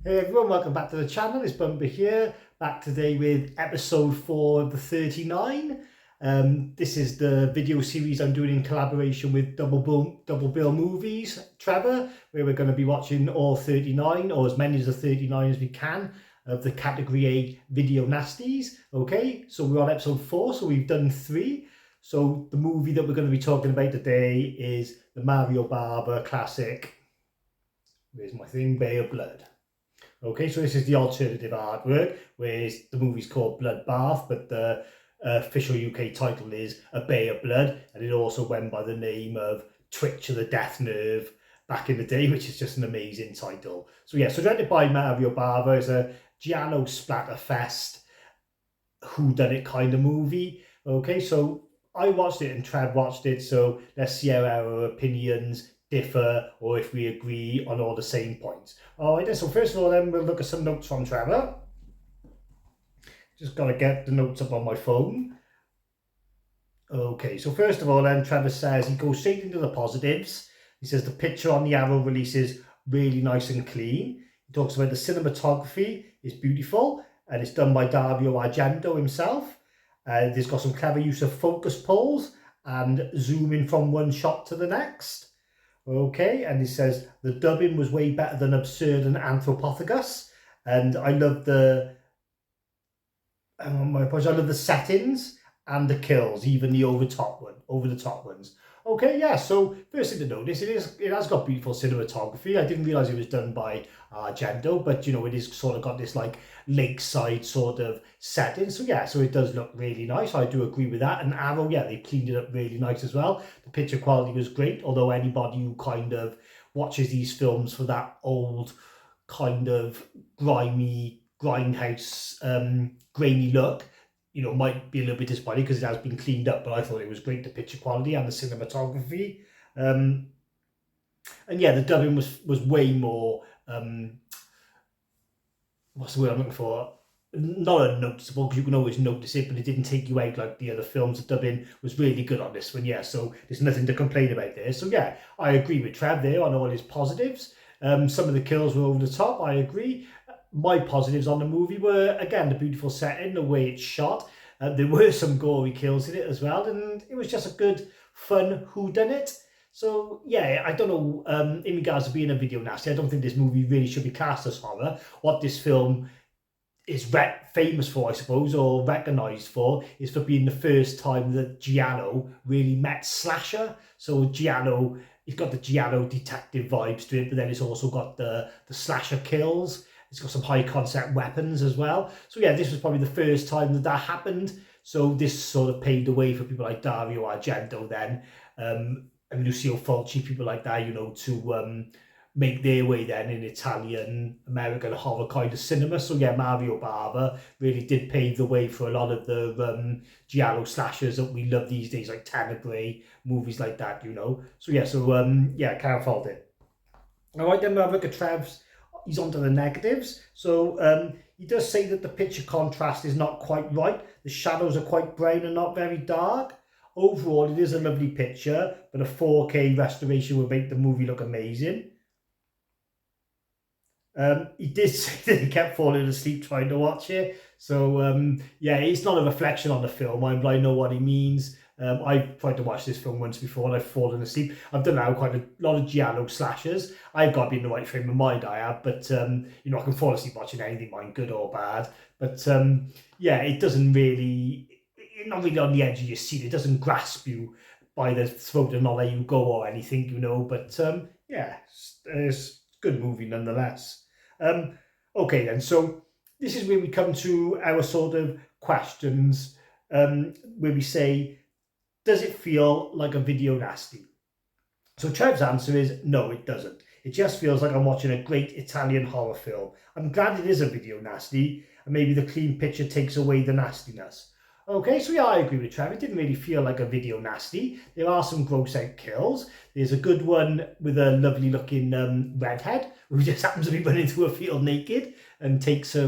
Hey everyone, welcome back to the channel. It's Bumper here, back today with episode 4 of the 39. This is the video series I'm doing in collaboration with Double Bill Movies, Trevor, where we're going to be watching all 39, or as many as the 39 as we can, of the category A video nasties. Okay, so we're on episode 4, so we've done 3. So the movie that we're going to be talking about today is the Mario Bava classic, where's my thing, Bay of Blood. Okay, so this is the alternative artwork, whereas the movie's called Bloodbath, but the official UK title is A Bay of Blood, and it also went by the name of Twitch of the Death Nerve back in the day, which is just an amazing title. So yeah, so directed by Mario Bava, is a giallo splatterfest whodunit kind of movie. Okay, so I watched it and Trev watched it, so let's see how our opinions differ or if we agree on all the same points. All right, then, so first of all, then we'll look at some notes from Trevor. Just got to get the notes up on my phone. Okay, so first of all, then Trevor says he goes straight into the positives. He says the picture on the Arrow release is really nice and clean. He talks about the cinematography is beautiful and it's done by Dario Argento himself. There's got some clever use of focus pulls and zooming from one shot to the next. Okay, and he says the dubbing was way better than Absurd and Anthropophagus, and I love the I love the settings and the kills, even the over the top ones. Okay, yeah. So first thing to notice, it has got beautiful cinematography. I didn't realize it was done by Argento, but you know, it is sort of got this like lakeside sort of setting. So yeah, so it does look really nice. I do agree with that. And Arrow, yeah, they cleaned it up really nice as well. The picture quality was great. Although anybody who kind of watches these films for that old kind of grimy grindhouse grainy look, you know, might be a little bit disappointed because it has been cleaned up, but I thought it was great, the picture quality and the cinematography. And yeah, the dubbing was way more, what's the word I'm looking for? Not unnoticeable, because you can always notice it, but it didn't take you out like the other films. The dubbing was really good on this one, yeah, so there's nothing to complain about there. So yeah, I agree with Trev there on all his positives. Some of the kills were over the top, I agree. My positives on the movie were, again, the beautiful setting, the way it's shot. There were some gory kills in it as well, and it was just a good, fun whodunit. So, yeah, I don't know, in regards to being a video nasty, I don't think this movie really should be cast as horror. What this film is famous for, I suppose, or recognised for, is for being the first time that giallo really met slasher. So giallo, it's got the giallo detective vibes to it, but then it's also got the slasher kills. It's got some high concept weapons as well. So yeah, this was probably the first time that happened. So this sort of paved the way for people like Dario Argento then, and Lucio Fulci, people like that, you know, to make their way then in Italian, American horror kind of cinema. So yeah, Mario Bava really did pave the way for a lot of the giallo slashers that we love these days, like Tenebrae, movies like that, you know. So yeah, yeah, can't fault it. All right, then we'll have a look at Trev's. He's onto the negatives. So he does say that the picture contrast is not quite right. The shadows are quite brown and not very dark. Overall, it is a lovely picture, but a 4K restoration will make the movie look amazing. He did say that he kept falling asleep trying to watch it. So yeah, it's not a reflection on the film. I know what he means. I've tried to watch this film once before and I've fallen asleep. I've done now quite a lot of giallo slashers. I've got to be in the right frame of mind, I have, but you know, I can fall asleep watching anything, mine good or bad. But yeah, it doesn't really, not really on the edge of your seat. It doesn't grasp you by the throat and not let you go or anything, you know. But yeah, it's a good movie nonetheless. Okay then, so this is where we come to our sort of questions, where we say, does it feel like a video nasty? So Trev's answer is no, it doesn't. It just feels like I'm watching a great Italian horror film. I'm glad it is a video nasty, and maybe the clean picture takes away the nastiness. Okay, so yeah, I agree with Trev. It didn't really feel like a video nasty. There are some gross out kills. There's a good one with a lovely looking redhead who just happens to be running through a field naked and takes a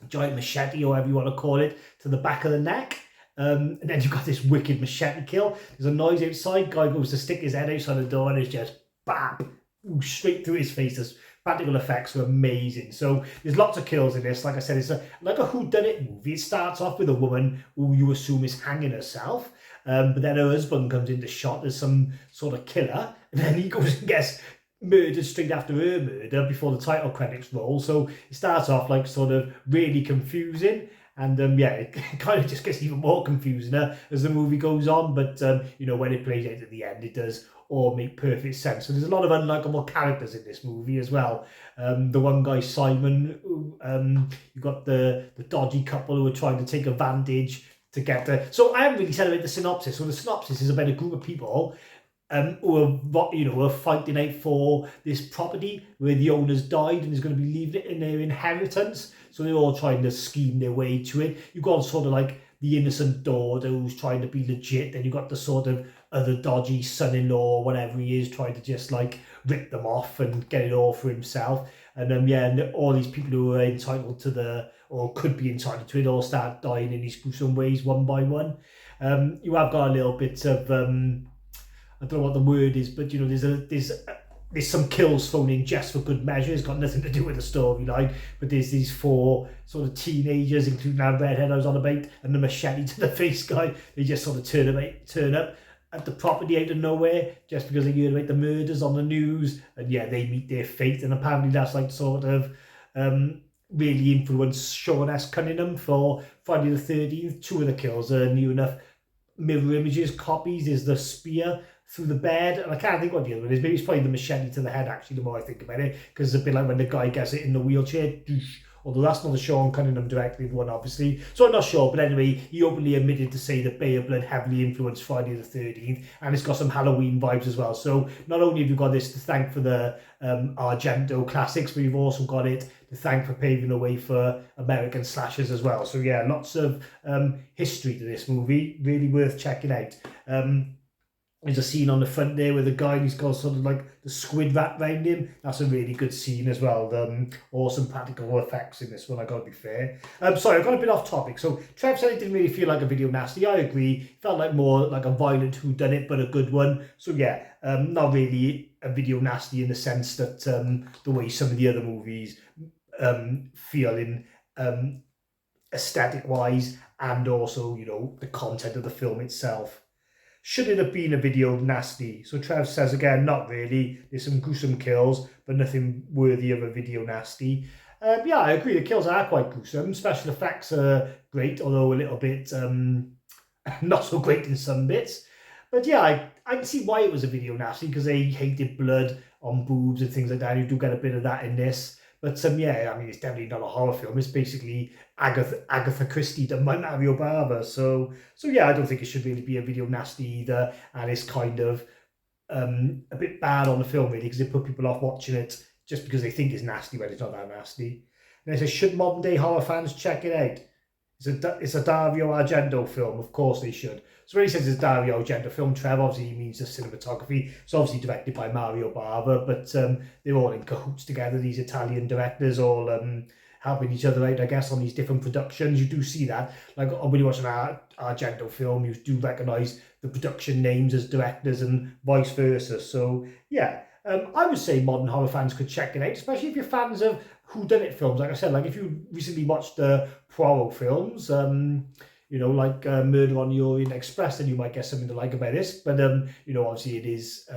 giant machete, or whatever you want to call it, to the back of the neck. And then you've got this wicked machete kill. There's a noise outside. Guy goes to stick his head outside the door and it's just bam, straight through his face. There's practical effects were amazing. So there's lots of kills in this. Like I said, it's like a whodunit movie. It starts off with a woman who you assume is hanging herself, but then her husband comes into shot as some sort of killer, and then he goes and gets murdered straight after her murder before the title credits roll. So it starts off like sort of really confusing. And yeah, it kind of just gets even more confusing as the movie goes on. But you know, when it plays out at the end, it does all make perfect sense. So there's a lot of unlikable characters in this movie as well. The one guy, Simon, who, you've got the dodgy couple who are trying to take advantage to get the... So I haven't really said about the synopsis. So the synopsis is about a group of people who are fighting out for this property where the owner's died and is going to be leaving it in their inheritance. So they're all trying to scheme their way to it. You've got sort of like the innocent daughter who's trying to be legit, then you've got the sort of other dodgy son-in-law, whatever he is, trying to just like rip them off and get it all for himself. And and all these people who are entitled to or could be entitled to it, all start dying in these gruesome ways one by one. You have got a little bit of I don't know what the word is, but you know, there's some kills thrown in just for good measure. It's got nothing to do with the storyline, but there's these 4 sort of teenagers, including that redhead I was on about, and the machete to the face guy. They just sort of turn up at the property out of nowhere just because they heard about the murders on the news, and yeah, they meet their fate. And apparently that's like sort of really influenced Sean S. Cunningham for Friday the 13th. 2 of the kills are new enough mirror images, copies. Is the spear through the bed, and I can't think what the other one is. Maybe it's probably the machete to the head, actually, the more I think about it, because it's a bit like when the guy gets it in the wheelchair, although that's not the Sean Cunningham directly one, obviously. So I'm not sure, but anyway, he openly admitted to say that Bay of Blood heavily influenced Friday the 13th, and it's got some Halloween vibes as well. So not only have you got this to thank for the Argento classics, but you've also got it to thank for paving the way for American slashers as well. So yeah, lots of history to this movie, really worth checking out. There's a scene on the front there with the guy, and he's got sort of like the squid wrap around him. That's a really good scene as well. Awesome practical effects in this one, I gotta be fair. Sorry, I got a bit off topic. So Trev said it didn't really feel like a video nasty. I agree. It felt like more like a violent whodunit, but a good one. So yeah, not really a video nasty in the sense that the way some of the other movies feel in aesthetic wise, and also, you know, the content of the film itself. Should it have been a video nasty? So Trev says again, not really. There's some gruesome kills, but nothing worthy of a video nasty. Yeah, I agree. The kills are quite gruesome. Special effects are great, although a little bit not so great in some bits. But yeah, I can see why it was a video nasty, because they hated blood on boobs and things like that. You do get a bit of that in this. But yeah, I mean, it's definitely not a horror film. It's basically Agatha Christie done by Mario Bava. So yeah, I don't think it should really be a video nasty either. And it's kind of a bit bad on the film, really, because it put people off watching it just because they think it's nasty when it's not that nasty. And it says, should modern day horror fans check it out? It's a Dario Argento film. Of course they should. So when he says it's Dario Argento film, Trev, obviously he means the cinematography. It's obviously directed by Mario Bava, but they're all in cahoots together, these Italian directors, all helping each other out, I guess, on these different productions. You do see that. Like when you watch an Argento film, you do recognise the production names as directors and vice versa. So yeah, I would say modern horror fans could check it out, especially if you're fans of whodunit films. Like I said, like if you recently watched the Poirot films, you know, like Murder on the Orient Express, then you might get something to like about this. But you know, obviously it is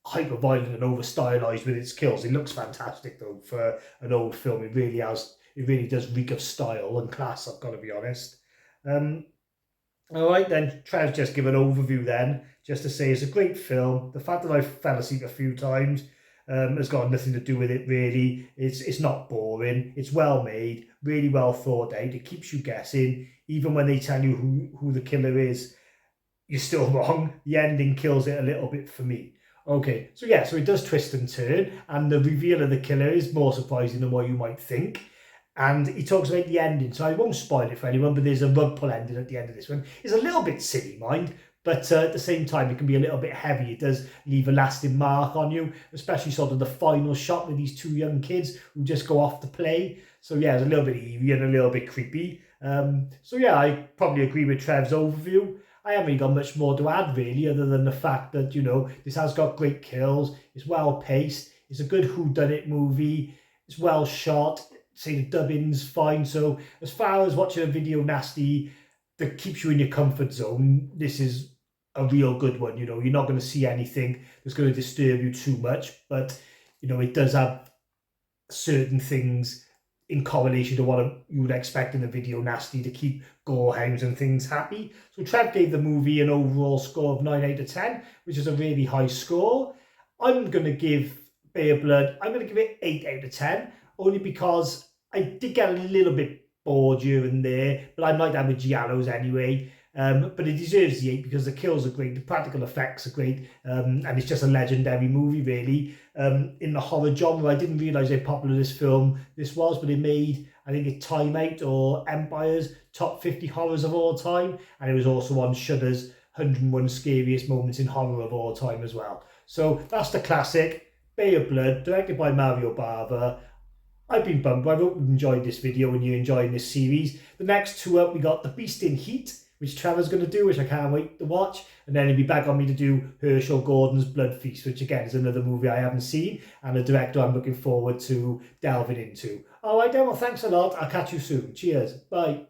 hyper violent and over stylized with its kills. It looks fantastic though for an old film. It really has. It really does reek of style and class, I've got to be honest. All right then, Trev's just give an overview then, just to say it's a great film. The fact that I fell asleep a few times has got nothing to do with it really. It's not boring. It's well made, really well thought out. It keeps you guessing, even when they tell you who the killer is. You're still wrong. The ending kills it a little bit for me. Okay, so yeah, so it does twist and turn, and the reveal of the killer is more surprising than what you might think. And he talks about the ending, so I won't spoil it for anyone, but there's a rug pull ending at the end of this one. It's a little bit silly, mind, but at the same time, it can be a little bit heavy. It does leave a lasting mark on you, especially sort of the final shot with these 2 young kids who just go off to play. So yeah, it's a little bit eerie and a little bit creepy. So yeah, I probably agree with Trev's overview. I haven't really got much more to add, really, other than the fact that, you know, this has got great kills. It's well paced. It's a good whodunit movie. It's well shot. Say the dubbing's fine. So as far as watching a video nasty that keeps you in your comfort zone, this is a real good one. You're not going to see anything that's going to disturb you too much, but it does have certain things in correlation to what you would expect in a video nasty to keep gorehounds and things happy. So Trev gave the movie an overall score of 9 out of 10, which is a really high score. I'm going to give Bay of Blood, I'm going to give it 8 out of 10, only because I did get a little bit bored here and there, but I'm like that with giallos anyway. But it deserves the 8 because the kills are great, the practical effects are great, and it's just a legendary movie, really. In the horror genre, I didn't realise how popular this was, but it made, I think it Time Out or Empire's top 50 horrors of all time, and it was also on Shudder's 101 Scariest Moments in Horror of All Time as well. So that's the classic, Bay of Blood, directed by Mario Bava. I've been bummed. I hope you've enjoyed this video and you're enjoying this series. The next two up, we got The Beast in Heat, which Trevor's going to do, which I can't wait to watch. And then he'll be back on me to do Herschel Gordon's Blood Feast, which again is another movie I haven't seen and a director I'm looking forward to delving into. All right then, well, thanks a lot. I'll catch you soon. Cheers. Bye.